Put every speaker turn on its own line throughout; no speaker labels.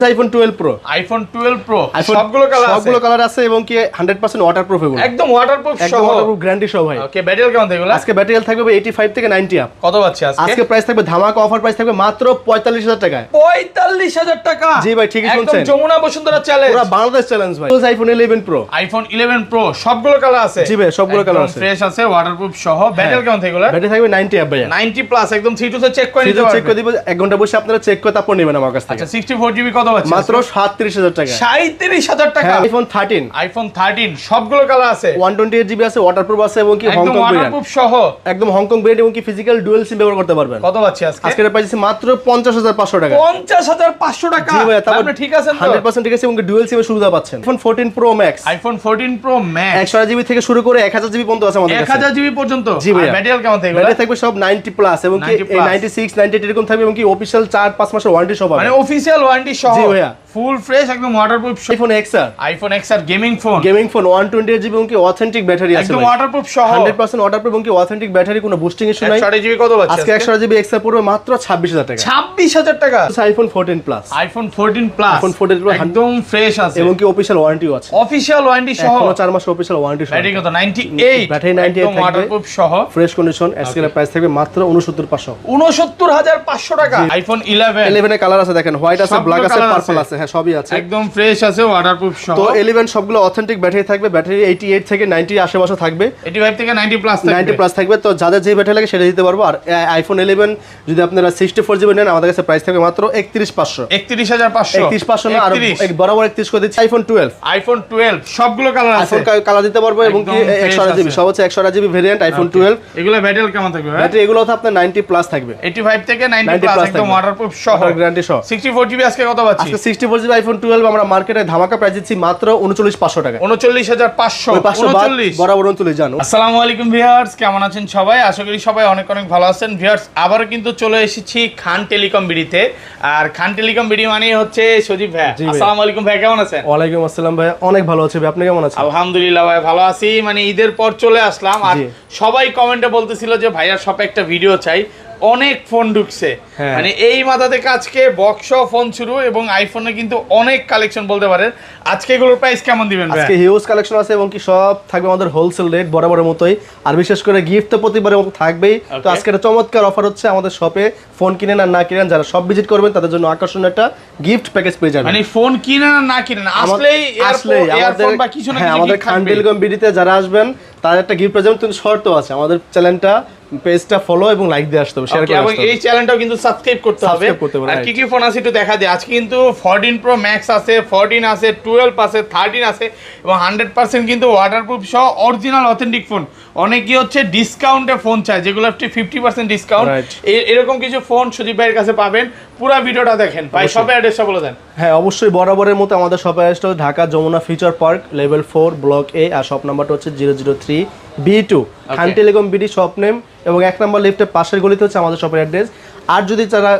IPhone 12 pro সবগুলো colour আছে এবং কি 100% ওয়াটারপ্রুফ এগুলো
একদম ওয়াটারপ্রুফ সহ
একদম ওয়াটারপ্রুফ গ্যারান্টি সহ ভাই।
ওকে ব্যাটারি কেমন থাকবে?
আজকে ব্যাটারি থাকবে 85 থেকে 90 আপ।
কত পাচ্ছি
আজকে প্রাইস থাকবে ধামাকা অফার প্রাইস থাকবে মাত্র 45000 টাকায়।
45000 টাকা?
জি ভাই ঠিকই শুনছেন,
একদম যমুনা বসুন্ধরা চ্যালেঞ্জ,
পুরো বাংলাদেশ চ্যালেঞ্জ ভাই। আইফোন 11 প্রো
সবগুলো কালার আছে?
জি ভাই সবগুলো কালার আছে,
ফ্রেশ আছে ওয়াটারপ্রুফ সহ। ব্যাটারি কেমন থাকবে?
ব্যাটারি থাকবে 90 আপ ভাই,
90 প্লাস একদম 3 টু চেক করে নিতে পারবেন।
চেক করে দিব, 1 ঘন্টা বসে আপনারা চেক করে তারপর নেবেন আমার কাছ থেকে।
আচ্ছা 64 জিবি কত পাচ্ছেন?
মাত্র 37000 টাকা।
37000 টাকা।
আইফোন 13
সবগুলো কালার আছে,
128 জিবি আছে, ওয়াটারপ্রুফ আছে এবং কি হংকং
ওয়াটারপ্রুফ সহ
একদম হংকং ব্র্যান্ড এবং কি ফিজিক্যাল ডুয়াল সিম ব্যবহার করতে পারবেন।
কত পাচ্ছি আজকে?
আজকে প্রাইস মাত্র 50500 টাকা।
50500 টাকা?
জি ভাই
আপনি ঠিক আছেন তো?
100% ঠিক আছে এবং ডুয়াল সিমের সুবিধা পাচ্ছেন। আইফোন 14 প্রো ম্যাক্স 128 জিবি থেকে শুরু করে 1000 জিবি পর্যন্ত আছে আমাদের কাছে।
1000 জিবি পর্যন্ত?
জি ভাই।
ব্যাটারি কেমন থাকবে?
ব্যাটারি থাকবে সব 90 প্লাস এবং কি 96 98 এরকম থাকবে এবং কি অফিশিয়াল 4-5 মাসের ওয়ারেন্টি সহ পাবেন,
মানে অফিশিয়াল ওয়ারেন্টি সহ।
জি ভাইয়া
ফুল ফ্রেশ একদম waterproof.
IPhone XR
gaming phone
128 GB এবং কি অথেন্টিক ব্যাটারি আছে,
একদম ওয়াটারপ্রুফ সহ
100% ওয়াটারপ্রুফ এবং কি অথেন্টিক ব্যাটারি, কোনো বুস্টিং ইস্যু নাই।
128 জিবি কত পাচ্ছেন
আজকে 128 জিবি XR পড়বে মাত্র 26000 টাকা।
26000 টাকা?
আইফোন 14 প্লাস
একদম ফ্রেশ আছে
এবং কি অফিশিয়াল ওয়ারেন্টিও আছে,
অফিশিয়াল ওয়ারেন্টি সহ।
এখনো 4 মাস অফিশিয়াল ওয়ারেন্টি সহ।
ব্যাটারি কত? 98
ব্যাটারি 98 থাকবে,
ওয়াটারপ্রুফ সহ
ফ্রেশ কন্ডিশন। আজকে প্রাইস থাকবে মাত্র 69500।
69500 টাকা। আইফোন 11
এর কালার আছে দেখেন, হোয়াইট আছে, ব্ল্যাক আছে, পার্পল আছে, হ্যাঁ সবই আছে,
একদম ফ্রেশ আছে ওয়াটারপ্রুফ সহ।
তো 11 সবগুলো অথেন্টিক ব্যাটারি থাকবে, ব্যাটারি 88 থেকে 90 আশেপাশে থাকবে,
85 থেকে 90 প্লাস থাকবে,
90 প্লাস থাকবে। তো যাদের যে ব্যাটারি লাগে সেটা দিতে পারবো। আর আইফোন 11 যদি আপনারা 64 জিবি নেন আমাদের কাছে প্রাইস থাকবে মাত্র 31500।
31500
না, আর বরাবর 31 করে দিচ্ছি। আইফোন 12
সবগুলো কালার আছে,
আইফোন কালার দিতে পারবো এবং কি 128 জিবি সব হচ্ছে 128 জিবি ভেরিয়েন্ট আইফোন 12।
এগুলো ব্যাটারি কেমন থাকবে?
ব্যাটারি এগুলো তো আপনার 90 প্লাস থাকবে,
85 থেকে 90 প্লাস একদম ওয়াটারপ্রুফ সহ,
গ্যারান্টি সহ।
64 জিবি আজকে কত পাচ্ছি?
আজকে 64 জিবি আইফোন 12 আমরা মার্কেটে ধামাকা প্রাইস দিচ্ছি মাত্র 39500 টাকা।
39500
বরাবর 39 জানো।
আসসালামু আলাইকুম ভিউয়ার্স, কেমন আছেন সবাই? আশা করি সবাই অনেক অনেক ভালো আছেন। ভিউয়ার্স আবারও কিন্তু চলে এসেছি খান টেলিকম বিডিতে। আর খান টেলিকম বিডি মানেই হচ্ছে সজীব ভাই। আসসালামু আলাইকুম ভাই, কেমন আছেন?
ওয়ালাইকুম আসসালাম ভাই, অনেক ভালো আছি ভাই, আপনি কেমন আছেন?
আলহামদুলিল্লাহ ভাই ভালো আছি। মানে ঈদের পর চলে আসলাম আর সবাই কমেন্টে বলতেছিল যে ভাইয়ার শপে একটা ভিডিও চাই, অনেক ফোন ঢুকছে। মানে এই মাথা থেকে আজকে বক্স ফোন শুরু এবং আইফোনে কিন্তু অনেক কালেকশন বলতে পারেন। আজকে এগুলোর প্রাইস কেমন দিবেন ভাই?
আজকে হিউজ কালেকশন আছে এবং কি সব থাকবে আমাদের হোলসেল রেট বরাবরের মতোই। আর বিশেষ করে গিফট তো প্রতিবারের মতো থাকবেই। তো আজকে একটা চমৎকার অফার হচ্ছে, আমাদের শপে ফোন কিনেন আর না কিনেন যারা সব ভিজিট করবেন তাদের জন্য আকর্ষণীয় একটা গিফট প্যাকেজ পেয়ে যাবেন।
মানে ফোন কিনেন আর না কিনেন আসলেই এয়ারফোন বা কিছু না কিছু
আমাদের খান টেলিকম বিডিতে যারা আসবেন তাদের একটা গিফট প্রেজেন্ট কিন্তু শর্ত আছে। আমাদের চ্যানেলটা পেজটা ফলো এবং লাইক দিয়ে আসতে হবে, শেয়ার করে আসতে হবে,
এবং এই চ্যানেলটাও কিন্তু সাবস্ক্রাইব করতে হবে। আর কি কি ফোন আছে একটু দেখা দেয়। আজকে কিন্তু 14 প্রো ম্যাক্স আছে, 14 আছে, 12 আছে, 13 আছে এবং 100% কিন্তু ওয়াটারপ্রুফ সহ অরিজিনাল অথেন্টিক ফোন। অনেকেই হচ্ছে ডিসকাউন্টে ফোন চায়, যেগুলো 50% ডিসকাউন্ট। এরকম কিছু ফোন সুদীপ ভাইয়ের কাছে পাবেন। পুরো ভিডিওটা দেখেন ভাই। শপের অ্যাড্রেসটা বলে দেন।
হ্যাঁ অবশ্যই, বরাবরের মতো আমাদের শপের অ্যাড্রেসটা Dhaka Jamuna Future Park level 4 block A, আর শপ নাম্বারটা হচ্ছে 003 B2 Khan Telecom BD shop name, এবং 1 নম্বর লিফটের পাশের গলিতে হচ্ছে আমাদের শপের অ্যাড্রেস। আর যদি যারা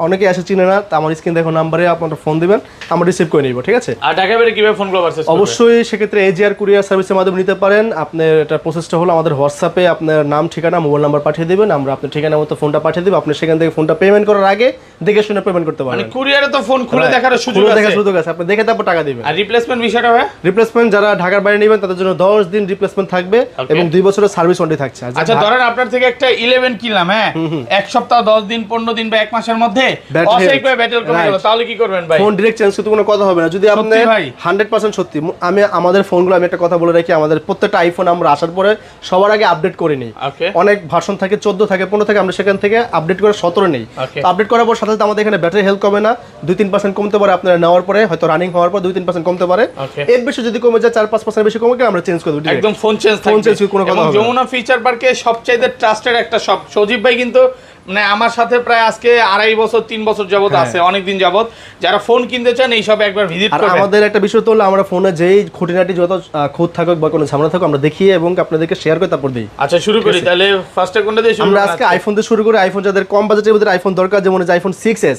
অনেকে এসে চিনে না, তা আমার স্ক্রিন দেখো নাম্বারে আপনারা ফোন দিবেন, আমরা রিসিভ করে নিব, ঠিক আছে?
আর ঢাকা বাইরে কিভাবে ফোনগুলো পারচেজ করবেন?
অবশ্যই সেক্ষেত্রে এজিআর কুরিয়ার সার্ভিসের মাধ্যমে নিতে পারেন। আপনার এটা প্রসেসটা হলো আমাদের হোয়াটসঅ্যাপে আপনার নাম, ঠিকানা, মোবাইল নাম্বার পাঠিয়ে দিবেন, আমরা আপনার ঠিকানা মতো ফোনটা পাঠিয়ে দেব। আপনি সেখান থেকে ফোনটা পেমেন্ট করার আগে দেখে শুনে পেমেন্ট করতে পারেন।
মানে কুরিয়ারে তো ফোন খুলে দেখার সুযোগ আছে,
আপনি দেখে তারপর টাকা দিবেন।
আর রিপ্লেসমেন্ট বিষয়টা হয়?
রিপ্লেসমেন্ট যারা ঢাকার বাইরে নেবেন তাদের জন্য 10 দিন রিপ্লেসমেন্ট থাকবে এবং 2 বছরের সার্ভিস ওয়ারেন্টি থাকছে।
আচ্ছা ধরেন আপনার থেকে একটা 11 কিনলাম, হ্যাঁ, 1 সপ্তাহ, 10 দিন, 15 দিন বা 1 মাসের মধ্যে অসহায় করে ব্যাটারি কমে গেল, তাহলে কি করবেন ভাই?
ফোন ডাইরেক্ট চেঞ্জ করতে কোনো কথা হবে না। যদি আপনি 100% সত্যি, আমাদের ফোনগুলো আমি একটা কথা বলে রাখি, আমাদের প্রত্যেকটা আইফোন আমরা আসার পরে সবার আগে আপডেট করে নিই। অনেক ভার্সন থাকে, 14 থাকে, 15 থাকে, আমরা সেখান থেকে আপডেট করে 17 নেই। তো আপডেট করার পর সাথে সাথে আমাদের এখানে ব্যাটারি হেলথ কমে না, 2-3% কমতে পারে আপনারা নেওয়ার পরে, হয়তো রানিং হওয়ার পর 2-3% কমতে পারে। এর বেশি যদি কমে যায়, 4-5% বেশি কমে গেলে আমরা চেঞ্জ করে দিই,
একদম ফোন চেঞ্জ
কোনো কথা হবে না।
যমুনা ফিচার পার্কে সবচেয়ে ট্রাস্টেড একটা শপ। সজীব ভাই কিন্তু মানে আমার সাথে প্রায় আজকে 2.5 বছর 3 বছর যাবত আছে, অনেকদিন যাবত। যারা ফোন কিনতে চান এই সবে একবার ভিজিট করবেন।
আমাদের একটা বিষয় তো হলো, আমরা ফোনে যেই খুঁটিনাটি যত খুঁত থাকুক বা কোনো ঝামেলা থাকুক আমরা দেখিয়ে এবং আপনাদেরকে শেয়ার করে তারপর দিই।
আচ্ছা শুরু করি তাহলে। ফার্স্টে কোনটা দিয়ে শুরু?
আমরা আজকে আইফোন দিয়ে শুরু করি। আইফোন যাদের কম বাজেটের মধ্যে আইফোন দরকার, যেমন আইফোন 6s।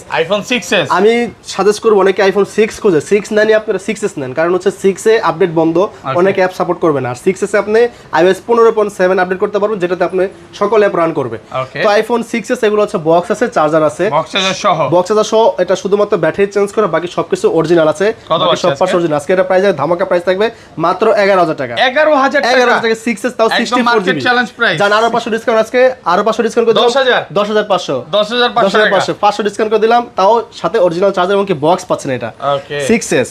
আমি সাজেস্ট করব অনেকে আইফোন 6 খোঁজে, 6 নেন, আপনারা 6s নেন, কারণ হচ্ছে 6 এ আপডেট বন্ধ, অনেক অ্যাপ সাপোর্ট করবে না। আর 6s এ আপনি iOS 15.7 আপডেট করতে পারবেন, যেটাতে আপনি সকল অ্যাপ রান করবে। তো আইফোন 6s এগুলো হচ্ছে বক্স আছে, চার্জার আছে,
বক্স চার্জার সহ,
বক্স চার্জার সহ। এটা শুধুমাত্র ব্যাটারি চেঞ্জ করে, বাকি সবকিছু অরিজিনাল আছে, বাকি সব পার্টস অরিজিনাল। আজকে এটা প্রাইস ধামাকা প্রাইস থাকবে মাত্র 11000 টাকা।
11000
টাকা 6s তাও 64GB
চ্যালেঞ্জ প্রাইস।
জান আরো 500 ডিসকাউন্ট, আজকে আরো 500 ডিসকাউন্ট করে দিলাম 10500 500 ডিসকাউন্ট করে দিলাম, তাও সাথে অরিজিনাল চার্জার এবং কি বক্স পাচ্ছেন। এটা
ওকে
6s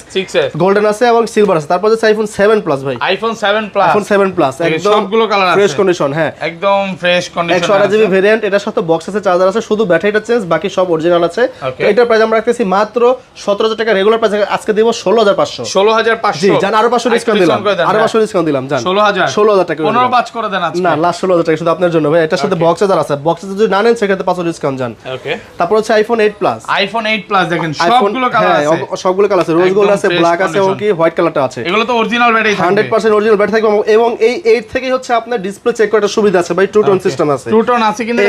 গোল্ডেন আছে এবং সিলভার আছে। তারপর আছে আইফোন 7 প্লাস ভাই,
আইফোন 7 প্লাস,
আইফোন 7 প্লাস একদম
সবগুলো কালার আছে,
ফ্রেশ কন্ডিশন। হ্যাঁ
একদম ফ্রেশ কন্ডিশন,
128GB ভেরিয়েন্ট, এটার সাথে বক্স আছে, চার্জার আছে, শুধু ব্যাটারিটা চেঞ্জ, বাকি সব অরিজিনাল আছে। এটার প্রাইস আমরা রাখতেছি মাত্র 17000 টাকা রেগুলার প্রাইস, আজকে দেব 16500
16500।
জি জান আরো 500 ডিসকাউন্ট দিলাম, আরো 500 ডিসকাউন্ট দিলাম জান
16000
টাকা
15 করে দেন আজকে।
না লাস্ট 16000 টাকা শুধু আপনার জন্য ভাই। এটার সাথে বক্স চার্জার আছে, বক্স চার্জার যদি না নেন সেক্ষেত্রে 500 ডিসকাউন্ট জান।
ওকে
তারপর হচ্ছে আইফোন 8 প্লাস,
আইফোন 8 প্লাস দেখেন সবগুলো কালার আছে,
সবগুলো কালার আছে, রোজ গোল্ড আছে, ব্ল্যাক আছে এবং কি হোয়াইট কালারটা আছে।
এগুলো তো অরিজিনাল ব্যাটারি থাকবে,
100% অরিজিনাল ব্যাটারি থাকবে। এবং এই 8 থেকে হচ্ছে আপনার ডিসপ্লে চেক করার সুবিধা আছে ভাই, টু টোন সিস্টেম আছে,
টু টোন আছে কিন্তু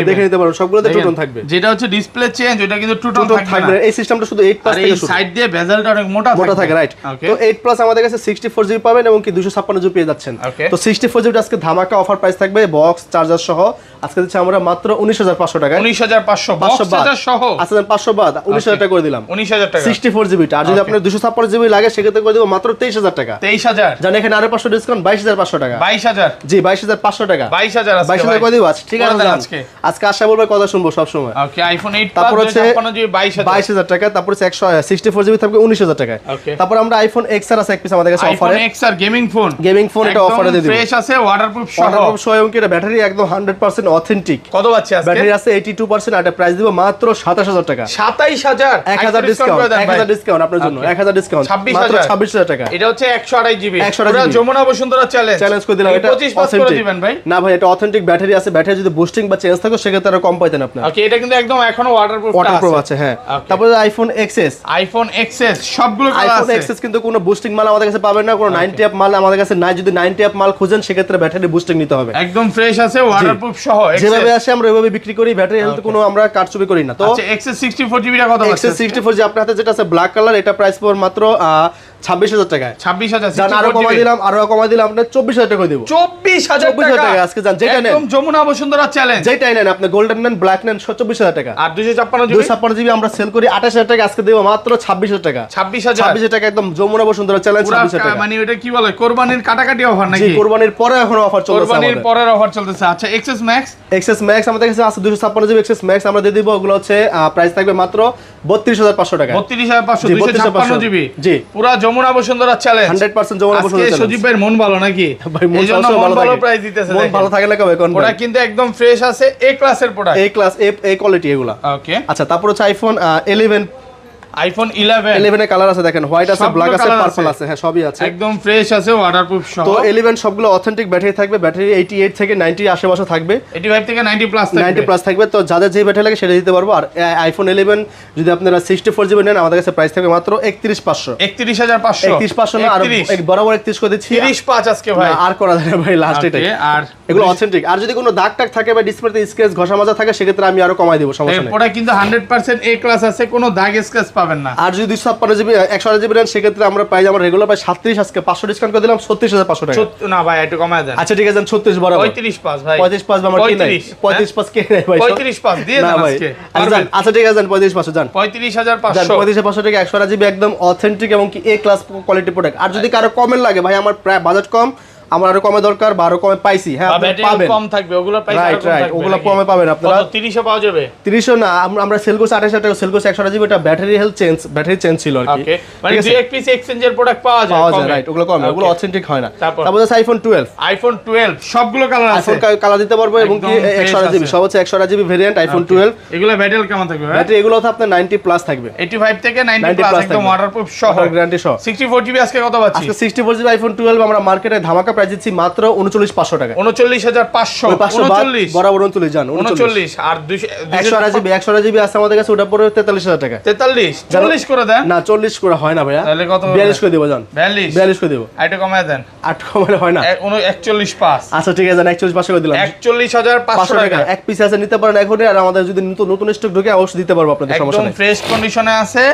দেখে নিতে পারবেন, সবগুলোতে টু টোন থাকবে।
যেটা হচ্ছে ডিসপ্লে চেঞ্জ ওটা কিন্তু টু টোন থাকবে।
এই সিস্টেমটা শুধু 8 প্লাস থেকে শুরু,
সাইড দিয়ে বেজেলটা অনেক মোটা
থাকে রাইট। তো 8 প্লাস আমাদের কাছে 64GB পাবেন এবং কি 256GB পেয়ে যাচ্ছেন। তো 64GB আজকে ধামাকা অফার প্রাইস থাকবে, বক্স চার্জার সহ আজকে দিচ্ছি আমরা মাত্র 19500 টাকা।
19500 বক্স চার্জার সহ
আচ্ছা 500 বাদ 19000 টাকা করে দিলাম,
19000 টাকা
64GB টা। আর যদি আপনার 256GB লাগে সেক্ষেত্রে করে দেব মাত্র 23000 টাকা।
23000
জানেন এখানে আরো 500 ডিসকাউন্ট 22500 টাকা।
22000
জি 22500 টাকা,
22000 আছে
22000 করে দিব ঠিক আছে। আজকে আশা বলবো কথা শুনবো সব সময়।
ওকে আইফোন 8
তারপর হচ্ছে
22000
টাকা, তারপর হচ্ছে 164GB থাকবে 19000 টাকা। তারপর আমরা আইফোন XR আছে এক পিস আমাদের কাছে অফারে,
আইফোন XR গেমিং ফোন
এটা অফারে দিয়ে দিব,
ফ্রেশ আছে, ওয়াটারপ্রুফ সহ
এবং কি ব্যাটারি একদম 100% অথেন্টিক।
কত পাচ্ছি আজকে?
ব্যাটারি আছে 82%, আর প্রাইস দিব মাত্র 27000 টাকা।
27000
1000 ডিসকাউন্ট, 1000 ডিসকাউন্ট আপনার জন্য, 1000 ডিসকাউন্ট মাত্র 26000 টাকা।
এটা হচ্ছে 128GB পুরো যমুনা বসুন্ধরা চ্যালেঞ্জ
করে দিলাম। এটা
25 করে দিবেন ভাই।
না ভাই এটা অথেন্টিক ব্যাটারি আছে, ব্যাটারি যদি বুস্টিং বা চেঞ্জ থাকে সেক্ষেত্রে আরো কম পাইতেন আপনি।
ওকে এটা কিন্তু একদম এখনো ওয়াটারপ্রুফ
আছে। হ্যাঁ তারপর আইফোন XS সবগুলো কালার আছে। আইফোন XS কিন্তু কোনো বুস্টিং মাল আমাদের কাছে পাবেন না, কোনো 90 অ্যাপ মাল আমাদের কাছে নাই। যদি 90 অ্যাপ মাল খুঁজেন সেক্ষেত্রে ব্যাটারি বুস্টিং নিতে হবে,
একদম ফ্রেশ আছে, ওয়াটারপ্রুফ সহ
যেভাবে আসে আমরা ওইভাবে বিক্রি করি, ব্যাটারি হেলথ কোনো আমরা কারচুপি করি না। তো
আচ্ছা XS 64GB টা কত আছে?
XS 64 যে আপনার হাতে যেটা আছে ব্ল্যাক কালার, এটা প্রাইস পড়বে মাত্র 26000 টাকা।
26000
জান আরো কমাই দিলাম আপনার 24000 টাকা দেব।
24000 টাকা
আজকে জান যেটা নেন
একদম যমুনা বসুন্ধরা চ্যালেঞ্জ,
যেটাই নেন আপনি গোল্ডেন নেন, ব্ল্যাক নেন 24000 টাকা।
আর 256GB
আমরা সেল করি 28000 টাকা, আজকে দেব মাত্র 26000 টাকা।
26000
টাকা একদম যমুনা বসুন্ধরা চ্যালেঞ্জ 26000 টাকা।
মানে এটা কি বলে কোরবানির কাটাকাটি অফার নাকি?
জি কোরবানির পরে এখন অফার চলছে,
কোরবানির পরের অফার চলতেছে। আচ্ছা XS Max
আমাদের কাছে আছে 256GB XS Max আমরা দিয়ে দিব, ওগুলো হচ্ছে প্রাইস থাকবে মাত্র 32500 টাকা।
32500 256GB
জি
পুরো যমুনা বসুন্ধরা চ্যালেঞ্জ
100% যমুনা বসুন্ধরা চ্যালেঞ্জ।
সুদীপ ভাইয়ের মন ভালো নাকি?
ভাই মন
ভালো প্রাইস দিতেছে,
মন ভালো থাকে না কবে কোন
ওটা কিন্তু একদম ফ্রেশ আছে, এ ক্লাসের প্রোডাক্ট,
এ ক্লাস এ কোয়ালিটি এগুলা।
ওকে
আচ্ছা তারপর হচ্ছে আইফোন 11 এর কালার আছে দেখেন, হোয়াইট আছে, ব্ল্যাক আছে, পার্পল আছে, হ্যাঁ সবই আছে,
একদম ফ্রেশ আছে, ওয়াটারপ্রুফ সহ।
তো 11 সবগুলো অথেন্টিক ব্যাটারি থাকবে, ব্যাটারি 88 থেকে 90 আশেপাশে থাকবে,
85 থেকে 90 প্লাস থাকবে,
90 প্লাস থাকবে। তো যাদের যে ব্যাটারি লাগে সেটা দিতে পারবো। আর আইফোন 11 যদি আপনারা 64GB নেন আমাদের কাছে প্রাইস থাকবে মাত্র 31500।
31500
না আর বরাবর 31 করে দিচ্ছি,
35 আজকে ভাই
আর করা যায় না ভাই, লাস্ট এটাই। আর এগুলো অথেন্টিক। আর যদি কোনো দাগ টাগ থাকে বা ডিসপ্লেতে স্ক্র্যাচ ঘষা মাজা থাকে সেক্ষেত্রে আমি আরো কমাই দেব, সমস্যা নেই।
এটা কিন্তু 100% এ ক্লাস আছে, কোনো দাগ স্ক্র্যাচ পাবেন না।
আর যদি 256GB 128GB নেন সেক্ষেত্রে আমরা প্রাইস আমরা রেগুলার প্রাইস 37, আজকে 500 ডিসকাউন্ট করে দিলাম 36500 টাকা।
না ভাই একটু কমায় দেন।
আচ্ছা ঠিক আছে 36 বরাবর
35 ভাই,
35 আমার কি নাই, 35 কে নাই ভাই,
35 দিয়ে দেন আজকে।
আচ্ছা ঠিক আছে 35 যান,
35500
35500 টাকা 128GB একদম অথেন্টিক এবং কি এ ক্লাস কোয়ালিটি প্রোডাক্ট। আর যদি কারো কমের লাগে ভাই আমার প্রায় বাজেট কম, আমার আরো কমে দরকার বা আরো কমে পাইছি, হ্যাঁ পাবেন,
কম থাকবে ওগুলো প্রাইস আরো কম থাকবে,
ওগুলো কমে পাবেন আপনারা।
30 এ পাওয়া যাবে,
30 না আমরা সেল করছি 28000 টাকা, সেল করছি 128GB, এটা ব্যাটারি হেলথ ব্যাটারি চেঞ্জ ছিল আর কি।
ওকে মানে দুই এক পিস এক্সচেঞ্জের প্রোডাক্ট পাওয়া যায়,
রাইট, ওগুলো কমে, ওগুলো অথেন্টিক হয় না। তারপর আছে আইফোন 12 সবগুলো কালার আছে, আইফোন কালার দিতে পারবো এবং কি 128GB সব হচ্ছে 128GB ভেরিয়েন্ট আইফোন 12।
এগুলো ব্যাটারি কেমন থাকবে ভাই?
ব্যাটারি এগুলো তো আপনার 90 প্লাস থাকবে,
85 থেকে 90 প্লাস একদম ওয়াটারপ্রুফ সহ,
গ্যারান্টি সহ।
64GB আজকে কত পাচ্ছি?
আজকে 64GB আইফোন 12 আমরা মার্কেটে ধামাকা প্রাইস দিচ্ছি মাত্র 39500 টাকা।
39500
বরাবর 39 জান
39 আর
128GB আছে আমাদের কাছে, ওটা পড়বে 43000 টাকা।
43 40 করে দেন না,
40 করে হয় না ভাইয়া,
তাহলে কত?
42 করে দেব জান, 42 করে দেব।
আইটা কমায় দেন,
8 কমালে হয় না,
41.5।
আচ্ছা ঠিক আছে 41500 করে দিলাম,
41500 টাকা।
এক পিস আছে নিতে পারেন এখন, আর আমাদের যদি নতুন স্টক ঢোকে অবশ্যই দিতে পারবো আপনাদের, সমস্যা নেই,
একদম ফ্রেশ কন্ডিশনে আছে,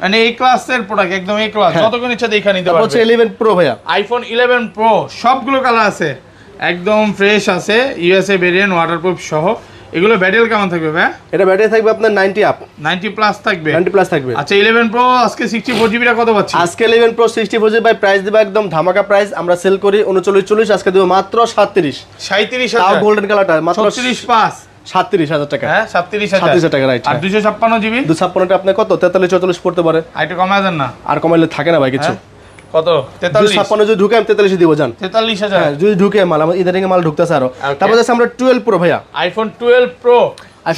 মানে এই ক্লাসের প্রোডাক্ট একদম এই ক্লাস, যতক্ষণ ইচ্ছা দেখা নিতে পারবে।
হচ্ছে 11 প্রো ভাইয়া,
আইফোন 11 প্রো সবগুলো কালার আছে, একদম ফ্রেশ আছে, ইউএসএ ভেরিয়েন্ট ওয়াটারপ্রুফ সহ। এগুলো ব্যাটারি কেমন থাকবে ভাই?
এটা ব্যাটারি থাকবে আপনার 90 আপ,
90 প্লাস থাকবে,
90 প্লাস থাকবে।
আচ্ছা 11 প্রো আজকে 64 জিবি টা কত পাচ্ছি?
আজকে 11 প্রো 64 জিবি ভাই প্রাইস দিব একদম ধামাকা প্রাইস, আমরা সেল করি 3940, আজকে দেব মাত্র 37,000। তাও গোল্ডেন কালারটা মাত্র 37,000 টাকা।
হ্যাঁ 37,000
টাকা রাইট।
আর 256 জিবি
256 টা আপনি কত 43 44 পড়তে পারে,
আর একটু কমায় দেন না।
আর কমাইলে থাকে না ভাই কিছু।
কত
256 যদি ঢুকে আমি 43 দিব জান।
43,000
হ্যাঁ যদি ঢুকে মাল আমাদের ইদারিং মাল ঢুকতেছে আরো। তারপর আছে আমরা 12 প্রো ভাইয়া,
আইফোন 12 প্রো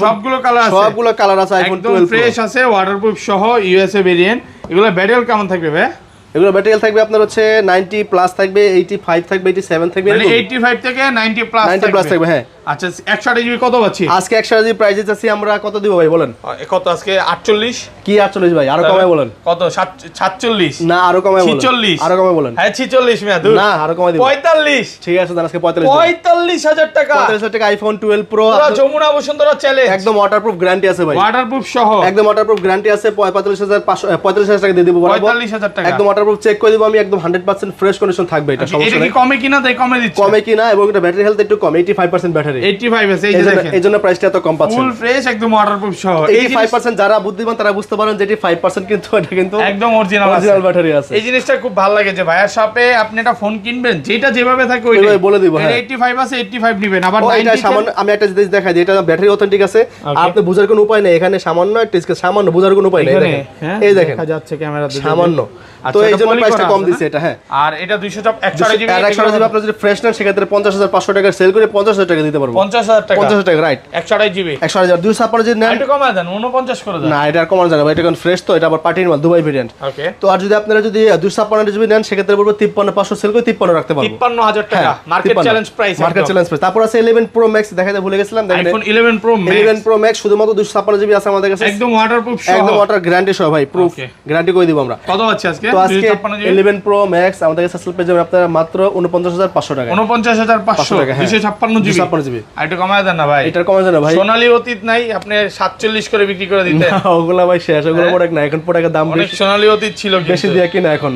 সবগুলো কালার আছে,
সবগুলো কালার আছে আইফোন 12 প্রো
ফ্রেশ আছে, ওয়াটারপ্রুফ সহ ইউএসএ ভেরিয়েন্ট। এগুলো ব্যাটারি কেমন থাকবে ভাই?
এগুলো ব্যাটারি থাকবে আপনার হচ্ছে 90 প্লাস থাকবে, 85 থাকবে, 87 থাকবে,
মানে 85 থেকে 90 প্লাস
থাকবে। হ্যাঁ
আচ্ছা 128 জিবি কত পাচ্ছি
আজকে? 128 জিবি প্রাইস আছে আমরা কত দিব ভাই বলেন?
কত আজকে 48
কি 48 ভাই আরো কমায় বলেন।
কত 47
না আরো কমায় বলেন,
46
আরো কমায় বলেন।
হ্যাঁ 46 মিয়া দূর
না আরো কমায় দিব
45।
ঠিক আছে আজকে
45,000 টাকা,
45,000 টাকা আইফোন 12 প্রো
পুরো যমুনা বসুন্ধরা চ্যালেঞ্জ,
একদম ওয়াটারপ্রুফ গ্যারান্টি আছে ভাই,
ওয়াটারপ্রুফ সহ
একদম ওয়াটারপ্রুফ গ্যারান্টি আছে। 45,000 টাকা দিয়ে দিব বরাবর,
45,000 টাকা
একদম ওয়াটারপ্রুফ চেক করে দিব আমি, একদম 100% ফ্রেশ কন্ডিশন থাকবে। এটা সমস্যা
এটা
নেই।
কি কমে কিনা তাই কমে দিচ্ছি,
কমে কিনা এবং এটা ব্যাটারি হেলথ একটু কম, 85% ব্যাটারি,
85 আছে এই যে দেখেন,
এইজন্য প্রাইসটা এত কম পাচ্ছেন।
ফুল ফ্রেশ একদম ওয়াটারপ্রুফ সহ।
85% যারা বুদ্ধিমান তারা বুঝতে পারেন যে 85% কিন্তু এটা কিন্তু
একদম অরিজিনাল
ব্যাটারি আছে।
এই জিনিসটা খুব ভালো লাগে যে ভাইয়ার শপে আপনি একটা ফোন কিনবেন যেটা যেভাবে থাকে
ওইটাই বলে দিব। হ্যাঁ
85 আছে 85 নেবেন, আবার
এটা সামান্য আমি একটা জিনিস দেখাই যে এটা ব্যাটারি অথেন্টিক আছে, আপনি বুঝার কোনো উপায় নেই এখানে, সামান্য একটা সামান্য বুঝার কোনো উপায় নেই। দেখেন এই দেখেন
দেখা যাচ্ছে ক্যামেরাতে
সামান্য, তো এই জন্য প্রাইসটা কম দিছে এটা। হ্যাঁ
আর এটা 128 জিবি,
আর 128 জিবি আপনি যদি ফ্রেশ নেন সেক্ষেত্রে 50,500 টাকা সেল করে 50,000 টাকা দিতে পারবো।
50,000 টাকা,
50,000 টাকা রাইট।
128 জিবি
128,000 256 যদি নেন
একটু কমায় দেন 49 করে দেন।
না এটা আর কমানো যায় না ভাই, এটা কোন ফ্রেশ তো, এটা আবার পার্টির মাল দুবাই ভেরিয়েন্ট।
ওকে
তো আর যদি আপনারা যদি 256 জিবি নেন সেক্ষেত্রে বলবো 53,500 সেল করে 53 রাখতে পারবো।
53,000 টাকা market challenge price,
market challenge price. তারপর আছে 11 প্রো ম্যাক্স দেখাতে ভুলে গেছিলাম, দেখেন
iPhone 11 pro max,
11 pro max শুধুমাত্র 256 জিবি আছে আমাদের কাছে,
একদম ওয়াটারপ্রুফ সহ,
একদম ওয়াটার গ্যারান্টি সহ ভাই, প্রুফ গ্যারান্টি করে দিব আমরা।
কত আছে আজকে?
তো আজকে 11 প্রো ম্যাক্স আমাদের কাছে সেল পেয়ে যাবেন আপনারা মাত্র 49,500 টাকা,
49,500 256 জিবি। আর একটু কমায় দেন না ভাই,
এটা কমায় দেন না ভাই,
সোনালী অতীত নাই আপনি 47 করে বিক্রি করে দিতে।
ওগুলা ভাই শেষ, ওগুলো প্রোডাক্ট না এখন, প্রোডাক্টের দাম
অনেক সোনালী অতীত ছিল
বেশি দিয়ে কিনা এখন।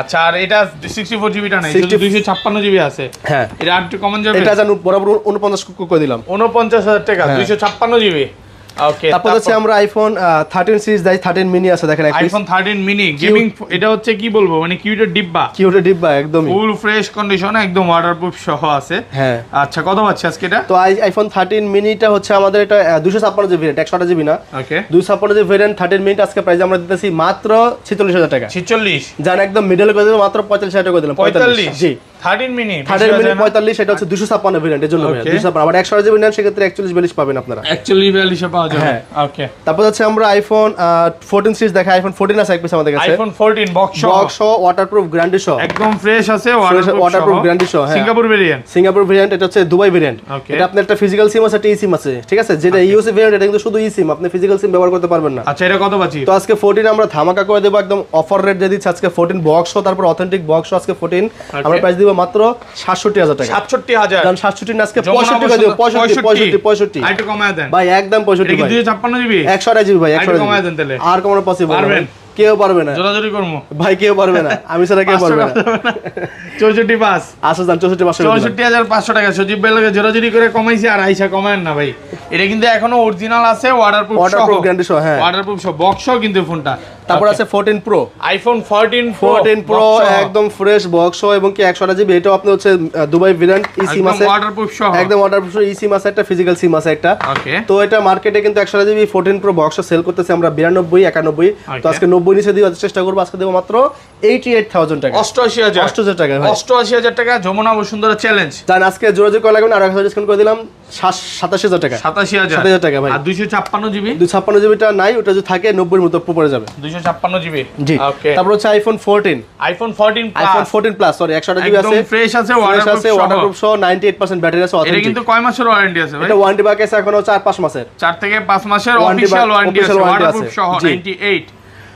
আচ্ছা আর এটা 64 জিবিটা নাই, 256 জিবি আছে।
হ্যাঁ
এটা আর একটু কমন যাবে,
এটা জানো বরাবর 49 করে দিলাম,
49,000 টাকা 256 জিবি। ওকে
তারপর হচ্ছে আমরা আইফোন 13 সিরিজ যাই, 13 মিনি আছে দেখেন,
আইফোন 13 মিনি গেমিং, এটা হচ্ছে কি বলবো মানে কিউটের ডিব্বা,
কিউটের ডিব্বা একদমই
ফুল ফ্রেশ কন্ডিশন, একদম ওয়াটারপ্রুফ সহ আছে।
হ্যাঁ
আচ্ছা কত পাচ্ছি আজকে এটা?
তো আইফোন 13 মিনিটা হচ্ছে আমাদের এটা 256 জিবি ভেরিয়েন্ট, 128 জিবি না,
ওকে
256 জিবি ভেরিয়েন্ট 13 মিনিট আজকে প্রাইস আমরা দিতেছি মাত্র 46,000 টাকা।
46
জান একদম মিডল করে দিলাম, মাত্র 45,000 টাকা করে দিলাম।
45
জি
13 মিনি
13 মিনি 45, এটা হচ্ছে 256 ভেরিয়েন্ট, এর জন্য 256। আবার 128 জিবি নেন সেক্ষেত্রে 41 42 পাবেন আপনারা,
41 42 পাওয়া যাবে। ওকে
তারপর হচ্ছে আমরা আইফোন 14 সিরিজ দেখা, আইফোন 14 আছে এক পিস আমাদের কাছে,
আইফোন 14 বক্স
ওয়াটারপ্রুফ গ্যারান্টি সহ,
একদম ফ্রেশ আছে,
ওয়াটারপ্রুফ গ্যারান্টি সহ। হ্যাঁ
সিঙ্গাপুর ভেরিয়েন্ট,
সিঙ্গাপুর ভেরিয়েন্ট, এটা হচ্ছে দুবাই ভেরিয়েন্ট। এটা আপনার একটা ফিজিক্যাল সিম আছে, একটা ই সিম আছে, ঠিক আছে, যেটা ইউএসএ ভেরিয়েন্ট এটা কিন্তু শুধু ই সিম, আপনি ফিজিক্যাল সিম ব্যবহার করতে পারবেন না।
আচ্ছা এটা কত পাচ্ছি?
তো আজকে 14 আমরা ধামাকা করে দেব, একদম অফার রেট দিয়ে দিচ্ছি আজকে 14 বক্স, তারপর অথেন্টিক বক্স আজকে 14 আমরা প্রাইস দিব মাত্র 67,000 টাকা।
67,000
কারণ 67 না আজকে 65 টাকা দিব, 65
আইটু কমায় দেন
ভাই, একদম 65 ভাই,
256 জিবি
128 জিবি ভাই, 128
কমায় দেন তাহলে,
আর কমানো পসিবল
পারবেন?
কেউ পারবে না,
জোরাজোরি করব
ভাই, কেউ পারবে না, আমি ছাড়া কেউ পারবে না।
64 পাস
আসলে জান
64,500 টাকা সজীব ভাই লাগে জোরাজোরি করে কমাইছি, আর আইসা কমায়েন না ভাই, এটা কিন্তু এখনো অরিজিনাল আছে, ওয়াটারপ্রুফ
গ্যারান্টি সহ। হ্যাঁ
ওয়াটারপ্রুফ সহ বক্স সহ কিন্তু ফোনটা।
তারপর আছে 14 প্রো,
আইফোন 14
প্রো একদম ফ্রেশ বক্স এবং কি 128 জিবি, এটাও আপনি হচ্ছে দুবাই ভেরিয়েন্ট, ই সিম আছে,
ওয়াটারপ্রুফ সহ,
একদম ওয়াটারপ্রুফ ই সিম আছে, একটা ফিজিক্যাল সিম আছে একটা।
ওকে
তো এটা মার্কেটে কিন্তু 128 জিবি 14 প্রো বক্স সেল করতেছে আমরা 92 91, তো আজকে 90 নিচে দেওয়ার চেষ্টা করব, আজকে দেব মাত্র 88,000 টাকা,
88,000
টাকা ভাই,
88,000 টাকা যমুনা বসুন্ধরা চ্যালেঞ্জ।
জান আজকে যোগাযোগ করা লাগবে না, আর 1000 ডিসকাউন্ট করে দিলাম 87,000 টাকা,
87,000
টাকা ভাই।
আর 256 জিবি,
256 জিবিটা নাই, ওটা যদি থাকে 90 এর মতো পড়ে যাবে,
256 জিবি।
জি
ওকে
তারপর হচ্ছে আইফোন 14 প্লাস সরি 128 জিবি আছে,
একদম ফ্রেশ আছে,
ওয়াটারপ্রুফ সহ 98% ব্যাটারি আছে,
এটা কিন্তু কয় মাসের ওয়ারেন্টি আছে ভাই?
এটা ওয়ারেন্টি বাকি আছে এখনো 4-5 মাসের,
4 থেকে 5 মাসের অফিশিয়াল ওয়ারেন্টি আছে, ওয়াটারপ্রুফ সহ 98।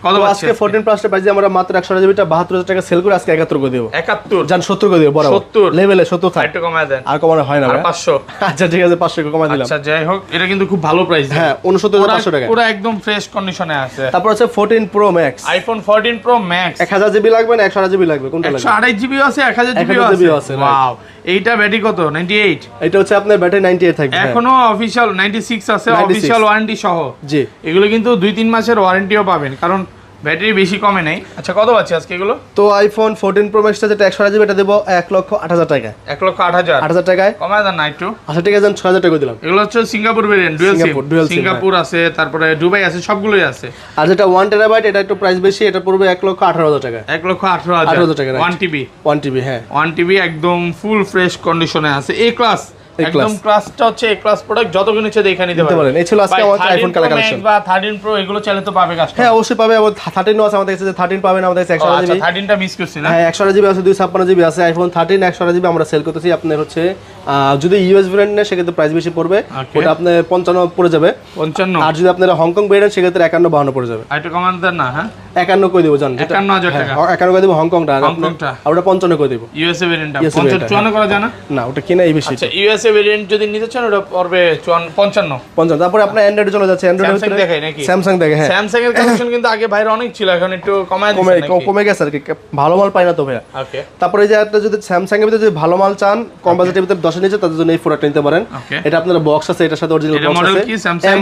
কত
তো আজকে 14 প্লাসটা প্রাইস আমরা মাত্র 100 জিবিটা 72000 টাকা সেল করে আজকে 71 করে দেব।
71
জান 70 করে দেব বরাবর
70
লেভেলে 70 থাকে
একটু কমায় দেন।
আর কমানো হয় না ভাই।
500
আচ্ছা ঠিক আছে 500 কমায় দিলাম।
আচ্ছা যাই হোক এটা কিন্তু খুব ভালো প্রাইস।
হ্যাঁ 69500 টাকা
পুরো একদম ফ্রেশ কন্ডিশনে আছে।
তারপর আছে 14 pro max,
iPhone 14 pro max
1000 GB লাগবে না 128 জিবি লাগবে কোনটা লাগবে?
128 জিবি আছে 1000 জিবি আছে। ওয়াও এইটা ব্যাটারি কত 98?
এটা হচ্ছে আপনার ব্যাটারি 98 থাকবে।
এখনো অফিশিয়াল 96 আছে অফিশিয়াল ওয়ারেন্টি সহ।
জি
এগুলো কিন্তু 2-3 মাসের ওয়ারেন্টিও পাবেন কারণ ব্যাটারি বেশি কমে নাই। আচ্ছা কত পাচ্ছি আজকে এগুলো?
তো আইফোন 14 প্রো ম্যাক্সটা যেটা 128 জিবি এটা দেব 1,08,000 টাকা।
1,08,000
টাকায়
কমায় দেন না একটু।
আচ্ছা ঠিক আছে 6000 টাকা দিলাম।
এগুলো হচ্ছে Singapore variant dual SIM. Singapore আছে তারপরে দুবাই আছে সবগুলোই আছে।
আর যেটা 1 টেরাবাইট এটা একটু প্রাইস বেশি, এটা পড়বে 1,18,000 টাকা।
1,18,000
টাকা
1 টিবি
1 টিবি হ্যাঁ
1 টিবি একদম ফুল ফ্রেশ কন্ডিশনে আছে। এ ক্লাস একদম ক্লাসটা হচ্ছে এ ক্লাস প্রোডাক্ট যতগুলো ইচ্ছে দেখে নিতে পারেন।
এই ছিল আজকে আমাদের আইফোন কালেকশন।
বা 13 প্রো এগুলো চাইলে তো পাবে কাস্টমার।
হ্যাঁ অবশ্যই পাবে। আবার 13 ও আছে আমাদের কাছে, 13 পাবেন আমাদের কাছে 128 জিবি।
আচ্ছা 13টা মিস করছি না।
হ্যাঁ 128 জিবি আছে, 256 জিবি আছে। আইফোন 13 128 জিবি আমরা সেল করতেছি আপনার হচ্ছে যদি ইউএস ভেরিয়েন্ট নেন সেক্ষেত্রে প্রাইস বেশি পড়বে, ওটা আপনার 55 পড়ে যাবে
55।
আর যদি আপনারা হংকং ভেরিয়েন্ট সেক্ষেত্রে 51 52 পড়ে যাবে।
আর একটু কমান দেন না। হ্যাঁ
51 করে দেব জান।
51000 টাকা
51 করে দেব হংকংটা, আর ওটা 55 করে দেব।
ইউএসএ ভেরিয়েন্টটা 54 করা যায় না?
না ওটা কিনা এই বেশি।
আচ্ছা ইউএসএ ভেরিয়েন্ট যদি নিতে চান ওটা পড়বে 55।
তারপরে আপনার অ্যান্ড্রয়েডে চলে যাচ্ছে। অ্যান্ড্রয়েড
স্যামসাং দেখাই নাকি?
স্যামসাং দেখে। হ্যাঁ
স্যামসাং এর কালেকশন কিন্তু আগে বাইরে অনেক ছিল, এখন একটু
কমে গেছে আর কি, ভালো মাল পাই না তো ভাইয়া।
ওকে
তারপরে এই যে একটা যদি স্যামসাং এর ভিতরে যদি ভালো মাল চান কম বাজেটের ভিতরে 10 এর নিচে তাদের জন্য এই প্রোডাক্ট নিতে পারেন। এটা আপনার বক্স আছে, এটার সাথে অরিজিনাল বক্স আছে।
মডেল কি স্যামসাং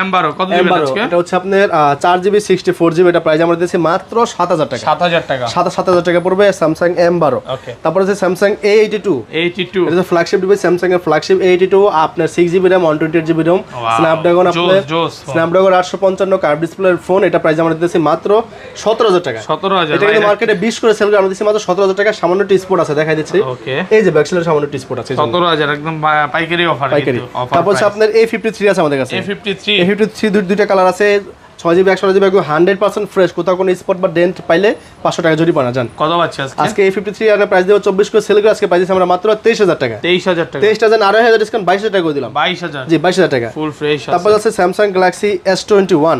M12 কত দিবেন আজকে?
এটা হচ্ছে আপনার 4GB 64GB, এটা প্রাইস আমরা দিয়েছি মাত্র 7000 টাকা।
7000 টাকা
7000 টাকা পড়বে স্যামসাং M12।
ওকে
তারপরে আছে স্যামসাং A82 এটা ফ্ল্যাগশিপ ডিভাইস, স্যামসাং এর ফ্ল্যাগশিপ A82 আপনার 6GB RAM 128GB ROM Snapdragon আপনার স্ন্যাপড্রাগন 855 কার্ভ ডিসপ্লের ফোন, এটা প্রাইস আমরা দিয়েছি মাত্র 17000 টাকা।
17000
এটা কিন্তু মার্কেটে 20 করে সেল করে আমরা দিয়েছি মাত্র 17000 টাকা। সামান্য টি স্পট আছে দেখাই দিচ্ছি।
ওকে
এই যে ব্যাকসেলের সামান্য টি স্পট আছে
17000 একদম পাইকারি অফার।
তারপর হচ্ছে আপনার A53 আছে আমাদের কাছে।
A53
দুইটা কালার আছে, 6GB 128GB 100% ফ্রেশ, কোথাও কোনো স্পট বা ডেন্ট পাইলে 500 টাকা জরিমানা জান।
কত পাচ্ছি
আজকে A53 এর প্রাইস দেব 24 করে সেল করে আজকে প্রাইস আমরা মাত্র 23000 টাকা।
23000 টাকা
23000 আর 1000 ডিসকাউন্ট 22000 টাকা করে দিলাম।
22000
জি 22000 টাকা
ফুল ফ্রেশ আছে।
তারপর আছে Samsung Galaxy S21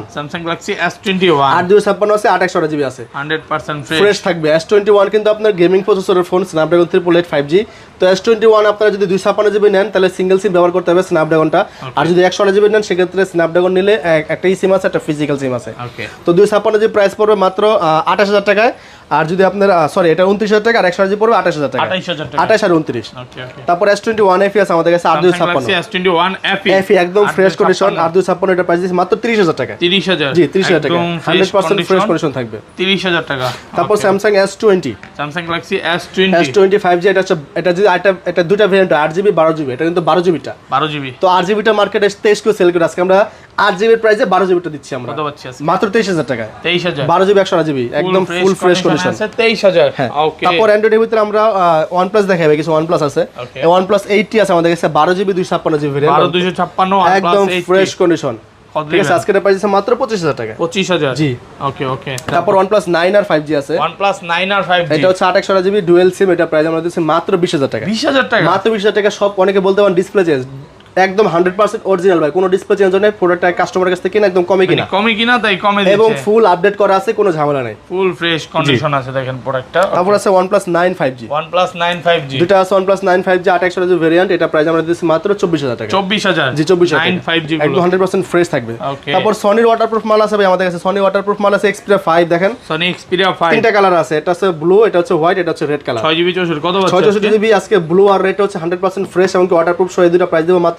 আর 256 আছে 8/128GB আছে
100%
ফ্রেশ থাকবে। S21 কিন্তু আপনার গেমিং প্রসেসরের ফোন, Snapdragon 888 5G। তো S21 আপনারা যদি 256GB নেন তাহলে সিঙ্গেল সিম ব্যবহার করতে হবে স্ন্যাপড্রাগনটা, আর যদি 128GB নেন সেক্ষেত্রে স্ন্যাপড্রাগন নিলে একটা সিম আছে একটা ফিজিক্যাল সিম আছে। তো 256GB প্রাইস পড়বে মাত্র 28000 টাকায়। আর যদি আপনার সরি এটা 29000 টাকা, আর 128GB পড়বে 28000 টাকা। 28 আর 29। তারপর S21 FE আছে আমাদের কাছে 8256
S21
FE একদম ফ্রেশ কন্ডিশন, আর 256 এটা প্রাইস দিচ্ছি মাত্র 30000 টাকা।
30000
জি 30000 টাকা 100% ফ্রেশ কন্ডিশন থাকবে
30000 টাকা।
তারপর Samsung S20
Samsung Galaxy S20
5G এটা হচ্ছে এটা যদি এটা দুটো ভেরিয়েন্ট 8GB 12GB, এটা কিন্তু 12GBটা
12GB।
তো 8GBটা মার্কেটে 23 করে সেল করে আজকে আমরা 8GB এর প্রাইসে 12GBটা দিচ্ছি আমরা।
কত পাচ্ছি আজকে?
মাত্র 23000 টাকায়
23000
12GB 128GB একদম ফুল ফ্রেশ কন্ডিশন আছে
23000। ওকে
তারপর Android এর ভিতরে আমরা OnePlus দেখাবে, কিছু OnePlus আছে। OnePlus 80 আছে আমাদের কাছে 12GB 256GB ভেরিয়েন্ট
12256
একদম ফ্রেশ কন্ডিশন।
ঠিক আছে
আজকের প্রাইস আছে মাত্র 25000 টাকা।
25000
জি
ওকে
তারপর OnePlus 9 আর 5G আছে।
OnePlus 9 আর 5G
এটা হচ্ছে 8/128GB ডুয়াল সিম, এটা প্রাইস আমরা দিচ্ছি মাত্র 20000 টাকা।
20000 টাকা
মাত্র 20000 টাকা। সব অনেকে বলতে পারেন ডিসপ্লে চেঞ্জ, একদম 100% অরিজিনাল ভাই, কোনো ডিসপ্লে চেঞ্জ হয় না। প্রোডাক্টটা কাস্টমারের কাছ থেকে কিনা একদম কমে কিনা
তাই কমে দিচ্ছে,
এবং ফুল আপডেট করা আছে, কোনো ঝামেলা নাই,
ফুল ফ্রেশ কন্ডিশন আছে দেখেন প্রোডাক্টটা।
তারপর আছে OnePlus 9 5G
OnePlus 9 5G
দুটো আছে OnePlus 9 5G 8/128GB ভেরিয়েন্ট, এটা প্রাইস আমরা দিচ্ছি মাত্র 24000 টাকা।
24000
জি 24000
9 5G
একদম 100% ফ্রেশ থাকবে।
Okay.
তারপর সনির ওয়াটারপ্রুফ মাল আছে ভাই আমাদের কাছে। সনি ওয়াটারপ্রুফ মাল আছে Xperia 5 দেখেন,
Sony Xperia 5
তিনটা কালার আছে, এটা আছে ব্লু, এটা হচ্ছে হোয়াইট, এটা হচ্ছে রেড কালার।
6GB 64 কত পাচ্ছি?
664GB আজকে ব্লু আর রেড হচ্ছে 100% ফ্রেশ এবং ওয়াটারপ্রুফ সহ এই দুটো প্রাইস দেব মাত্র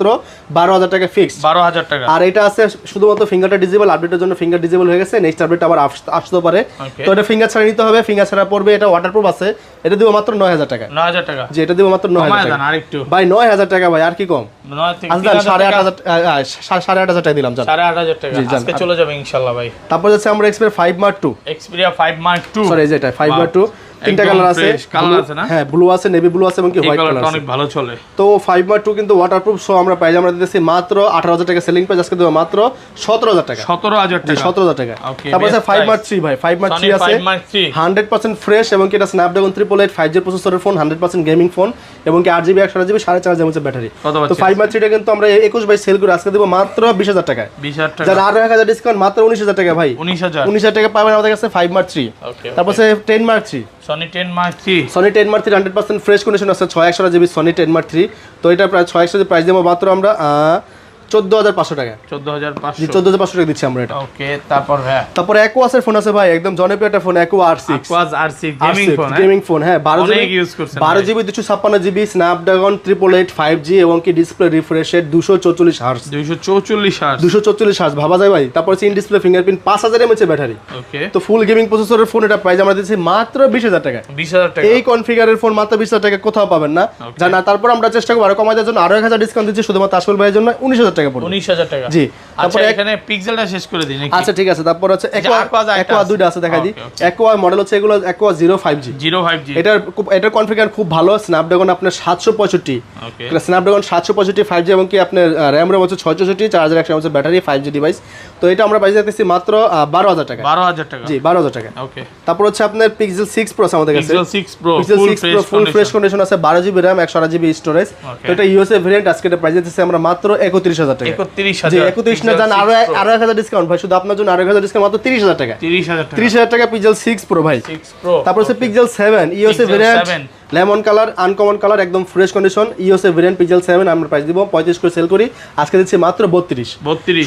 12000 টাকা ফিক্স।
12000 টাকা।
আর এটা আছে শুধুমাত্র ফিঙ্গারটা ডিসেবল, আপডেটের জন্য ফিঙ্গার ডিসেবল হয়ে গেছে, নেক্সট আপডেট আবার আসতে পারে। তো এটা ফিঙ্গার ছাড়া নিতে হবে, ফিঙ্গার ছাড়া পড়বে, এটা ওয়াটারপ্রুফ আছে, এটা দিব মাত্র 9000 টাকা।
9000 টাকা
জি এটা দিব মাত্র 9000 টাকা।
আরেকটু
ভাই 9000 টাকা ভাই, আর কি কম?
9 থেকে
8500 টাকা দিলাম জান।
8500 টাকা আজকে চলে যাবে ইনশাআল্লাহ ভাই।
তারপর যাচ্ছে আমরা Xperia 5 Mark II
Xperia 5 Mark II
sorry যেটা 5 Mark II তিনটা কালার আছে,
কালার আছে না?
হ্যাঁ, ব্লু আছে, নেভি ব্লু আছে এবং কি হোয়াইট কালার আছে।
অনেক ভালো চলে।
তো 5 2 কিন্তু ওয়াটারপ্রুফ সো আমরা প্রাইস আমরা দিতেছি মাত্র 18000 টাকা সেলিং প্রাইস, আজকে দেব মাত্র 17000 টাকা।
17000 টাকা,
17000 টাকা। তারপর আছে 5 3 ভাই, 5 3 আছে 100% ফ্রেশ এবং কি এটা স্ন্যাপড্রাগন 888 5G প্রসেসরের ফোন, 100% গেমিং ফোন এবং কি 8GB 128GB 4.5 mAh ব্যাটারি। তো 5 3 টা কিন্তু আমরা 21 ভাই সেল করে আজকে দেব মাত্র 20000 টাকা।
20000 টাকা,
যারা আরো 1000 ডিসকাউন্ট মাত্র 19000 টাকা ভাই। 19000 টাকা পাবেন আমাদের কাছে 5 3। তারপর আছে 10 3,
Sony 10 Mark III,
Sony 10 Mark III 100% fresh condition আছে, 6128GB Sony 10 Mark III। তো এটা প্রায় 6128 প্রাইস দেবো মাত্র আমরা 14500 টাকা।
14500,
জি 14500 টাকা দিচ্ছি আমরা এটা।
ওকে। তারপর ভাই
তারপর অ্যাকোয়াসের ফোন আছে ভাই, একদম জনপ্রিয় একটা phone, aqua R6
gaming phone,
gaming phone, হ্যাঁ 12GB
ইউজ করছেন,
12GB 256GB স্ন্যাপড্রাগন 888 5G এবং কি display refresh rate 244 hertz, 244 hertz ভাবা যায় ভাই। তারপর in display fingerprint 5000 mAh battery.
Okay.
তো ফুল গেমিং প্রসেসরের ফোন, এটা প্রাইস আমরা দিচ্ছি মাত্র 20000 টাকা।
20000 টাকা,
এই কনফিগারের ফোন মাত্র 20000 টাকা কোথাও পাবেন না জানা। তারপর আমরা চেষ্টা করব আরো কমায় দেওয়ার জন্য, আরো 1000 ডিসকাউন্ট দিচ্ছি শুধুমাত্র আশফল ভাইয়ের জন্য 19000 টাকা পড়বে।
19000 টাকা,
জি।
তারপর এখানে পিক্সেলটা শেষ করে দিই নাকি?
আচ্ছা ঠিক আছে। তারপর আছে অ্যাকোয়া দুইটা আছে, দেখাই দিই। অ্যাকোয়া মডেল হচ্ছে এগুলো অ্যাকোয়া 05G। এটার কনফিগার খুব ভালো, স্ন্যাপড্রাগন আপনার 765,
ওকে,
স্ন্যাপড্রাগন 765 5G এবং কি আপনার র্যাম হচ্ছে 664, 4100 mAh ব্যাটারি, 5G ডিভাইস। তো এটা আমরা প্রাইস দিতেছি মাত্র 12000 টাকা।
12000 টাকা,
জি 12000 টাকা।
ওকে।
তারপর হচ্ছে আপনার Pixel 6 Pro আছে আমাদের কাছে,
Pixel 6 Pro
full fresh condition আছে, 12GB RAM 128GB স্টোরেজ। তো এটা ইউএসএ ভেরিয়েন্ট, আজকে এটা প্রাইস দিতেছি আমরা মাত্র 31000 টাকা।
31000,
জি 31 না জান, আরো 1000 ডিসকাউন্ট ভাই, শুধু আপনার জন্য আরো 1000 ডিসকাউন্ট মাত্র 30000 টাকা। 30000 টাকা Pixel 6 Pro ভাই। তারপর হচ্ছে Pixel 7 USA variant, lemon colour, uncommon colour, একদম fresh condition, USA variant Pixel 7 আমরা প্রাইস দিব 35 করে সেল করি, আজকে দিচ্ছি মাত্র 32।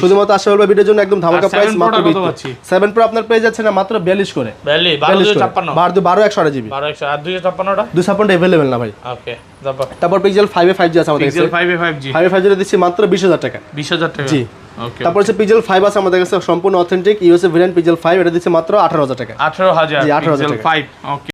শুধুমাত্র আসলে বলবো ভিডিওর জন্য একদম ধামাকা প্রাইস মাত্র 32। 7 Pro আপনার পেয়ে যাচ্ছে না মাত্র 42 করে। 12128GB।
আর 256টা
256 अवेलेबल না ভাই।
ওকে।
তারপর Pixel 5 এ 5G আছে আমাদের কাছে,
Pixel 5 এ 5G
5G দিচ্ছি মাত্র 20000 টাকা।
20000 টাকা,
জি।
ওকে।
তারপর হচ্ছে Pixel 5 আছে আমাদের কাছে সম্পূর্ণ অথেন্টিক ইউএসএ ভেরিয়েন্ট Pixel 5, এটা দিচ্ছে মাত্র 18000 টাকা।
18000,
জি 18000
Pixel
টাকা।
5, ওকে।